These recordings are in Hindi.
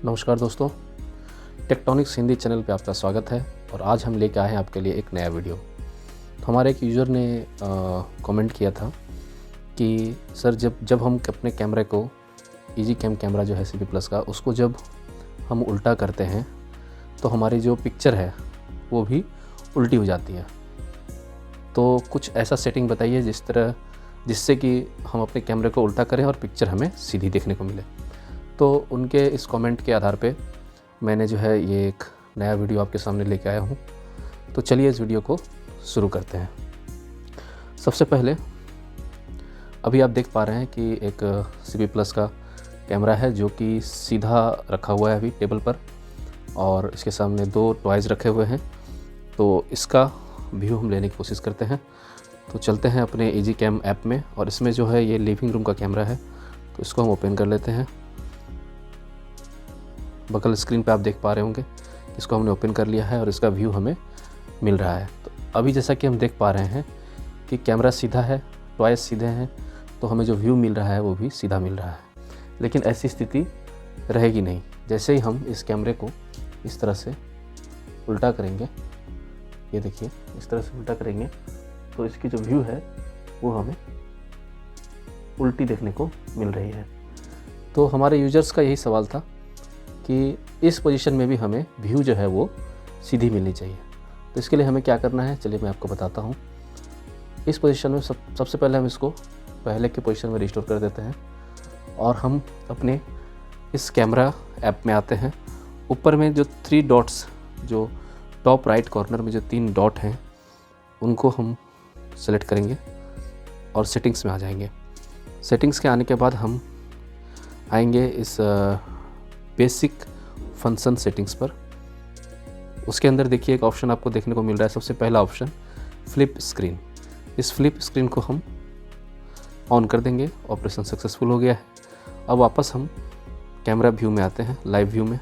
नमस्कार दोस्तों, टेक्टोनिक्स हिंदी चैनल पे आपका स्वागत है। और आज हम लेके आए हैं आपके लिए एक नया वीडियो। तो हमारे एक यूज़र ने कमेंट किया था कि सर जब हम अपने कैमरे को इजी कैम कैमरा जो है CP+ का, उसको जब हम उल्टा करते हैं तो हमारी जो पिक्चर है वो भी उल्टी हो जाती है। तो कुछ ऐसा सेटिंग बताइए जिससे कि हम अपने कैमरे को उल्टा करें और पिक्चर हमें सीधी देखने को मिले। तो उनके इस कमेंट के आधार पे मैंने जो है ये एक नया वीडियो आपके सामने लेके आया हूँ। तो चलिए इस वीडियो को शुरू करते हैं। सबसे पहले अभी आप देख पा रहे हैं कि एक CP+ का कैमरा है जो कि सीधा रखा हुआ है अभी टेबल पर, और इसके सामने दो टॉयज़ रखे हुए हैं। तो इसका व्यू हम लेने की कोशिश करते हैं। तो चलते हैं अपने इजी कैम ऐप में, और इसमें जो है ये लिविंग रूम का कैमरा है, तो इसको हम ओपन कर लेते हैं। बगल स्क्रीन पे आप देख पा रहे होंगे, इसको हमने ओपन कर लिया है और इसका व्यू हमें मिल रहा है। तो अभी जैसा कि हम देख पा रहे हैं कि कैमरा सीधा है, टॉयज़ सीधे हैं, तो हमें जो व्यू मिल रहा है वो भी सीधा मिल रहा है। लेकिन ऐसी स्थिति रहेगी नहीं। जैसे ही हम इस कैमरे को इस तरह से उल्टा करेंगे, ये देखिए इस तरह से उल्टा करेंगे, तो इसकी जो व्यू है वो हमें उल्टी देखने को मिल रही है। तो हमारे यूजर्स का यही सवाल था कि इस पोजीशन में भी हमें व्यू जो है वो सीधी मिलनी चाहिए। तो इसके लिए हमें क्या करना है, चलिए मैं आपको बताता हूँ। इस पोजीशन में सबसे पहले हम इसको पहले के पोजीशन में रिस्टोर कर देते हैं, और हम अपने इस कैमरा ऐप में आते हैं। ऊपर में जो 3 डॉट्स, जो टॉप राइट कॉर्नर में जो 3 डॉट हैं, उनको हम सेलेक्ट करेंगे और सेटिंग्स में आ जाएंगे। सेटिंग्स के आने के बाद हम आएंगे इस बेसिक फंक्शन सेटिंग्स पर। उसके अंदर देखिए एक ऑप्शन आपको देखने को मिल रहा है, सबसे पहला ऑप्शन फ्लिप स्क्रीन। इस फ्लिप स्क्रीन को हम ऑन कर देंगे। ऑपरेशन सक्सेसफुल हो गया है। अब वापस हम कैमरा व्यू में आते हैं, लाइव व्यू में।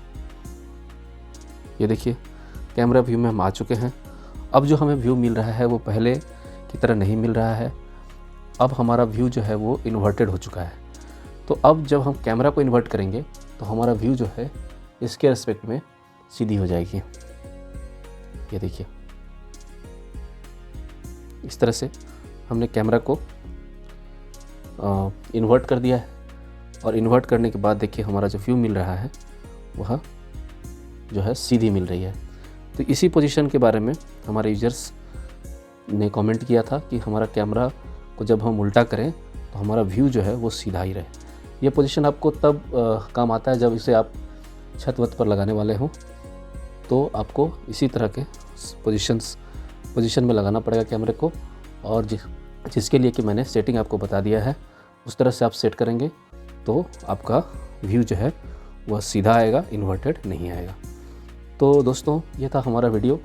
ये देखिए कैमरा व्यू में हम आ चुके हैं। अब जो हमें व्यू मिल रहा है वो पहले की तरह नहीं मिल रहा है। अब हमारा व्यू जो है वो इन्वर्टेड हो चुका है। तो अब जब हम कैमरा को इन्वर्ट करेंगे तो हमारा व्यू जो है इसके रिस्पेक्ट में सीधी हो जाएगी। ये देखिए इस तरह से हमने कैमरा को इन्वर्ट कर दिया है, और इन्वर्ट करने के बाद देखिए हमारा जो व्यू मिल रहा है वह जो है सीधी मिल रही है। तो इसी पोजीशन के बारे में हमारे यूजर्स ने कमेंट किया था कि हमारा कैमरा को जब हम उल्टा करें तो हमारा व्यू जो है वो सीधा ही रहे। ये पोजीशन आपको तब काम आता है जब इसे आप छत वत पर लगाने वाले हों, तो आपको इसी तरह के पोजीशन में लगाना पड़ेगा कैमरे को। और जिसके लिए कि मैंने सेटिंग आपको बता दिया है, उस तरह से आप सेट करेंगे तो आपका व्यू जो है वह सीधा आएगा, इन्वर्टेड नहीं आएगा। तो दोस्तों ये था हमारा वीडियो।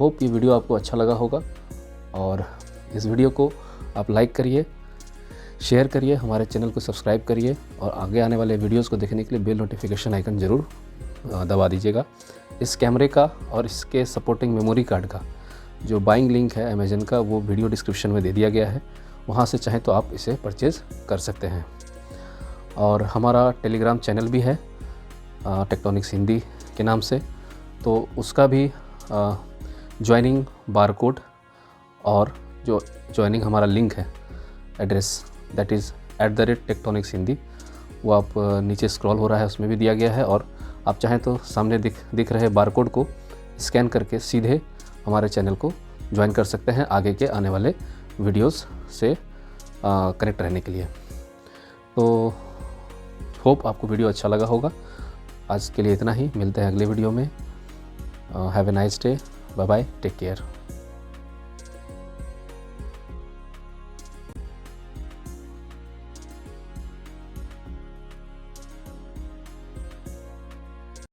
होप ये वीडियो आपको अच्छा लगा होगा, और इस वीडियो को आप लाइक करिए, शेयर करिए, हमारे चैनल को सब्सक्राइब करिए, और आगे आने वाले वीडियोस को देखने के लिए बेल नोटिफिकेशन आइकन ज़रूर दबा दीजिएगा। इस कैमरे का और इसके सपोर्टिंग मेमोरी कार्ड का जो बाइंग लिंक है अमेज़न का, वो वीडियो डिस्क्रिप्शन में दे दिया गया है। वहाँ से चाहें तो आप इसे परचेज़ कर सकते हैं। और हमारा टेलीग्राम चैनल भी है टेक्टोनिक्स हिंदी के नाम से, तो उसका भी ज्वाइनिंग बारकोड और जो ज्वाइनिंग हमारा लिंक है, address, that is @tectonics Hindi, वो आप नीचे स्क्रॉल हो रहा है उसमें भी दिया गया है। और आप चाहें तो सामने दिख रहे बारकोड को स्कैन करके सीधे हमारे चैनल को ज्वाइन कर सकते हैं आगे के आने वाले वीडियोस से कनेक्ट रहने के लिए। तो होप आपको वीडियो अच्छा लगा होगा। आज के लिए इतना ही, मिलते हैं अगले वीडियो में। Have a nice day, bye bye, take care.